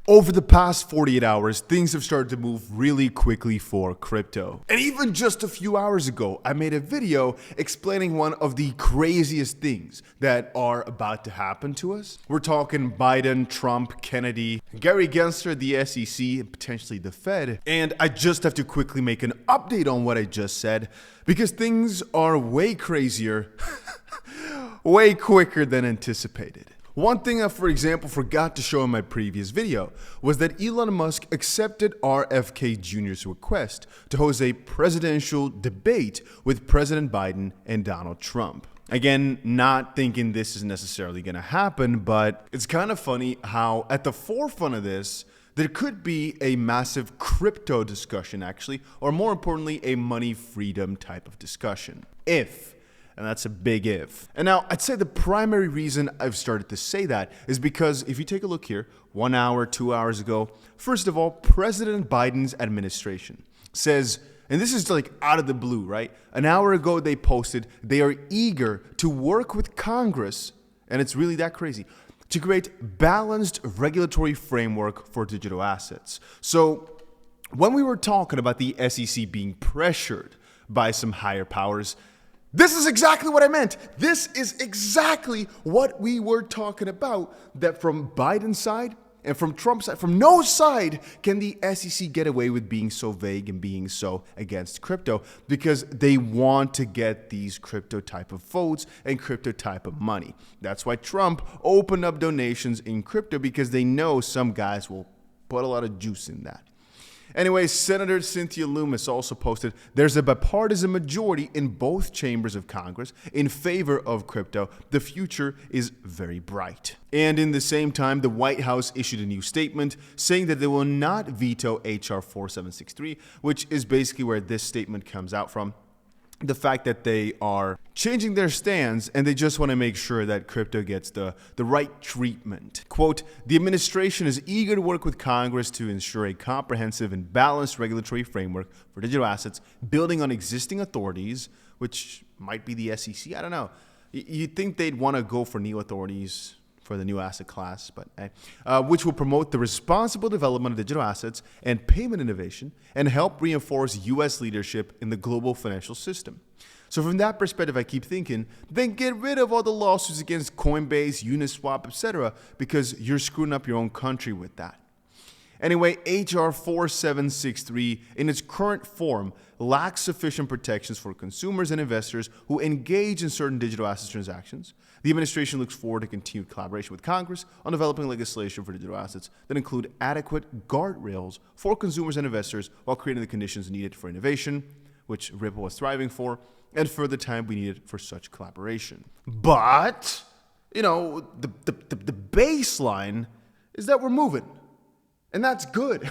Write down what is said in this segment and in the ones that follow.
Over the past 48 hours, things have started to move really quickly for crypto. And even just a few hours ago, I made a video explaining one of the craziest things that are about to happen to us. We're talking Biden, Trump, Kennedy, Gary Gensler, the SEC, and potentially the Fed. And I just have to quickly make an update on what I just said because things are way crazier, way quicker than anticipated. One thing I, for example, forgot to show in my previous video was that Elon Musk accepted RFK Jr.'s request to host a presidential debate with President Biden and Donald Trump. Again, not thinking this is necessarily going to happen, but it's kind of funny how at the forefront of this, there could be a massive crypto discussion actually, or more importantly, a money freedom type of discussion. And that's a big if. And now I'd say the primary reason I've started to say that is because if you take a look here, 1 hour, 2 hours ago, first of all, President Biden's administration says, and this is like out of the blue, right? An hour ago they posted they are eager to work with Congress, and it's really that crazy, to create balanced regulatory framework for digital assets. So when we were talking about the SEC being pressured by some higher powers, this is exactly what I meant. This is exactly what we were talking about, that from Biden's side and from Trump's side, from no side can the SEC get away with being so vague and being so against crypto, because they want to get these crypto type of votes and crypto type of money. That's why Trump opened up donations in crypto, because they know some guys will put a lot of juice in that. Anyway, Senator Cynthia Lummis also posted, there's a bipartisan majority in both chambers of Congress in favor of crypto. The future is very bright. And in the same time, the White House issued a new statement saying that they will not veto H.R. 4763, which is basically where this statement comes out from. The fact that they are changing their stance and they just want to make sure that crypto gets the right treatment. Quote, the administration is eager to work with Congress to ensure a comprehensive and balanced regulatory framework for digital assets, building on existing authorities, which might be the SEC. I don't know. You'd think they'd want to go for new authorities for the new asset class, but which will promote the responsible development of digital assets and payment innovation and help reinforce U.S. leadership in the global financial system. So from that perspective, I keep thinking, then get rid of all the lawsuits against Coinbase, Uniswap, etc., because you're screwing up your own country with that. Anyway, H.R. 4763 in its current form lacks sufficient protections for consumers and investors who engage in certain digital asset transactions. The administration looks forward to continued collaboration with Congress on developing legislation for digital assets that include adequate guardrails for consumers and investors while creating the conditions needed for innovation, which Ripple was thriving for, and for the time we needed for such collaboration. But, you know, the baseline is that we're moving. And that's good.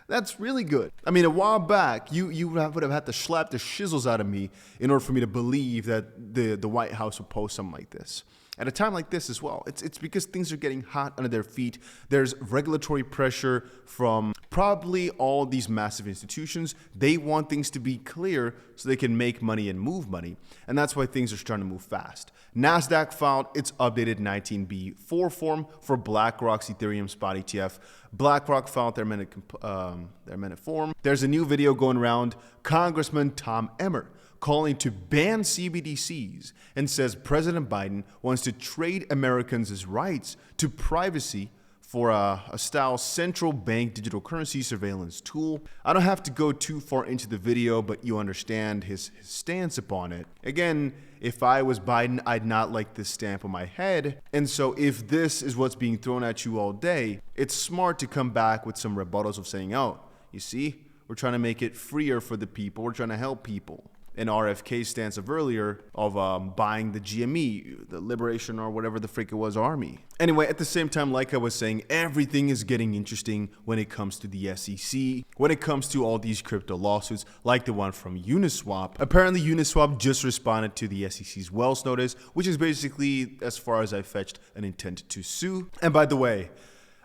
That's really good. I mean, a while back, you would have had to slap the shizzles out of me in order for me to believe that the White House would post something like this. At a time like this as well, it's because things are getting hot under their feet. There's regulatory pressure from probably all these massive institutions. They want things to be clear so they can make money and move money. And that's why things are starting to move fast. NASDAQ filed its updated 19B4 form for BlackRock's Ethereum spot ETF. BlackRock filed their amended form. There's a new video going around, Congressman Tom Emmer calling to ban CBDCs and says President Biden wants to trade Americans' rights to privacy for a style central bank digital currency surveillance tool. I don't have to go too far into the video, but you understand his stance upon it. Again, if I was Biden, I'd not like this stamp on my head. And so if this is what's being thrown at you all day, it's smart to come back with some rebuttals of saying, oh, you see, we're trying to make it freer for the people. We're trying to help people. An RFK stance of earlier of buying the GME, the Liberation or whatever the frick it was army. Anyway, at the same time, like I was saying, everything is getting interesting when it comes to the SEC, when it comes to all these crypto lawsuits, like the one from Uniswap. Apparently, Uniswap just responded to the SEC's Wells notice, which is basically, as far as I fetched, an intent to sue. And by the way,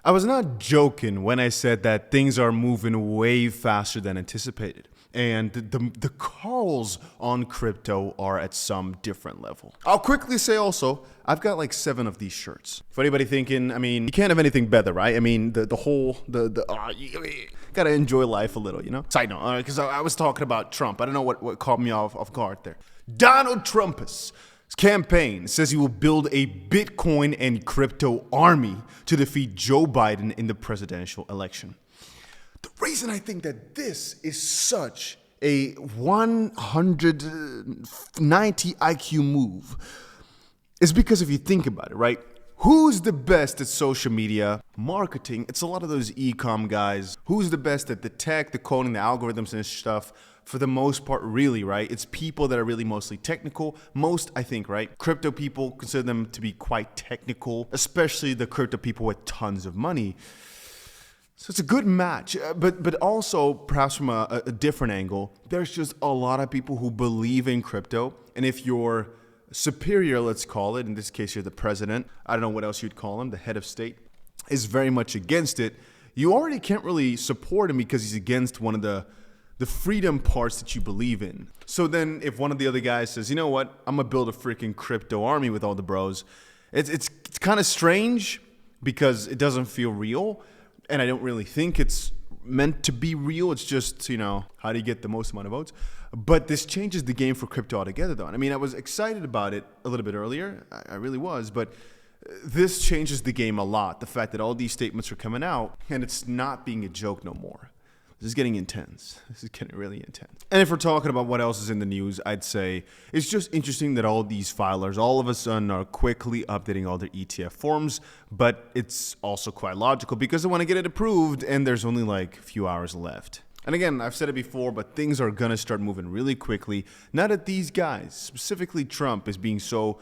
I was not joking when I said that things are moving way faster than anticipated. and the calls on crypto are at some different level. I'll quickly say also, I've got like 7 of these shirts. For anybody thinking, I mean, you can't have anything better, right? I mean, you gotta enjoy life a little, you know? Side note, because I was talking about Trump. I don't know what caught me off guard there. Donald Trump's campaign says he will build a Bitcoin and crypto army to defeat Joe Biden in the presidential election. The reason I think that this is such a 190 IQ move is because if you think about it, right? Who's the best at social media marketing? It's a lot of those e-com guys. Who's the best at the tech, the coding, the algorithms and stuff? For the most part, really, right? It's people that are really mostly technical. Most, I think, right? Crypto people consider them to be quite technical, especially the crypto people with tons of money. So it's a good match, but also perhaps from a different angle, there's just a lot of people who believe in crypto. And if you're superior, let's call it, in this case, you're the president, I don't know what else you'd call him, the head of state, is very much against it, you already can't really support him because he's against one of the freedom parts that you believe in. So then if one of the other guys says, you know what, I'm gonna build a freaking crypto army with all the bros, it's kind of strange because it doesn't feel real. And I don't really think it's meant to be real. It's just, you know, how do you get the most amount of votes? But this changes the game for crypto altogether, though. I mean, I was excited about it a little bit earlier. I really was. But this changes the game a lot. The fact that all these statements are coming out and it's not being a joke no more. This is getting intense. This is getting really intense. And if we're talking about what else is in the news, I'd say it's just interesting that all these filers all of a sudden are quickly updating all their ETF forms, but it's also quite logical because they want to get it approved and there's only like a few hours left. And again, I've said it before, but things are going to start moving really quickly. Now that these guys, specifically Trump, is being so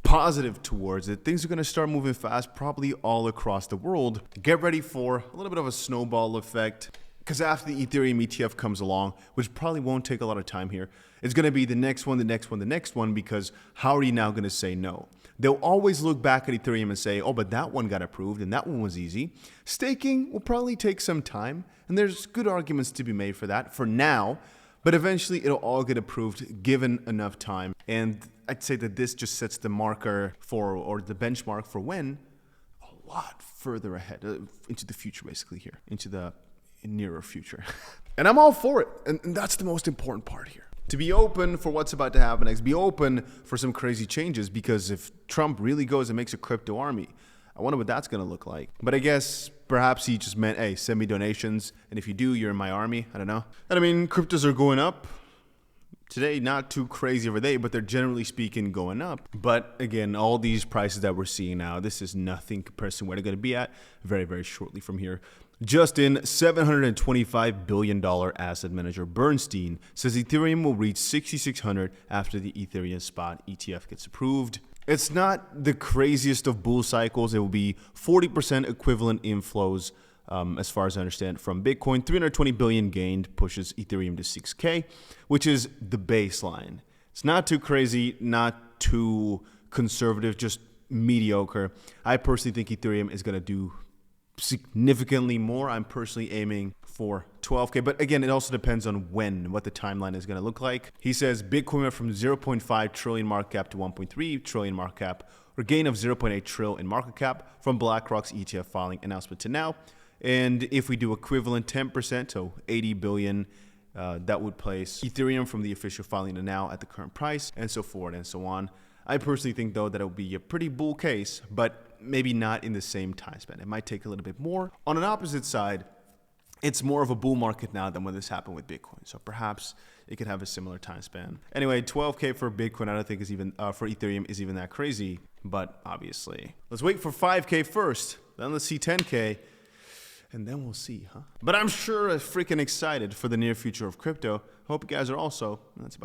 positive towards it, things are going to start moving fast, probably all across the world. Get ready for a little bit of a snowball effect. Because after the Ethereum ETF comes along, which probably won't take a lot of time here, it's going to be the next one, the next one, the next one, because how are you now going to say no? They'll always look back at Ethereum and say, oh, but that one got approved and that one was easy. Staking will probably take some time, and there's good arguments to be made for that for now, but eventually it'll all get approved given enough time. And I'd say that this just sets the marker for, or the benchmark for when a lot further ahead, into the future basically here, into the nearer future. And I'm all for it. And that's the most important part here. To be open for what's about to happen next. Be open for some crazy changes, because if Trump really goes and makes a crypto army, I wonder what that's going to look like. But I guess perhaps he just meant, hey, send me donations. And if you do, you're in my army. I don't know. And I mean, cryptos are going up. Today, not too crazy of a day, but they're generally speaking going up. But again, all these prices that we're seeing now, this is nothing compared to where they're going to be at very, very shortly from here. Just in $725 billion asset manager Bernstein says Ethereum will reach 6,600 after the Ethereum spot ETF gets approved. It's not the craziest of bull cycles. It will be 40% equivalent inflows, as far as I understand, from Bitcoin. 320 billion gained pushes Ethereum to 6K, which is the baseline. It's not too crazy, not too conservative, just mediocre. I personally think Ethereum is going to do significantly more. I'm personally aiming for 12K, but again, it also depends on what the timeline is going to look like. He says Bitcoin went from 0.5 trillion market cap to 1.3 trillion market cap, or gain of 0.8 trillion in market cap from BlackRock's ETF filing announcement to now. And if we do equivalent 10%, so 80 billion, that would place Ethereum from the official filing to now at the current price, and so forth and so on. I personally think, though, that it will be a pretty bull case, but maybe not in the same time span. It might take a little bit more. On an opposite side, it's more of a bull market now than when this happened with Bitcoin. So perhaps it could have a similar time span. Anyway, 12K for Bitcoin, I don't think is even, for Ethereum is even that crazy, but obviously. Let's wait for 5K first, then let's see 10K, and then we'll see, huh? But I'm sure freaking excited for the near future of crypto. Hope you guys are also. That's about it.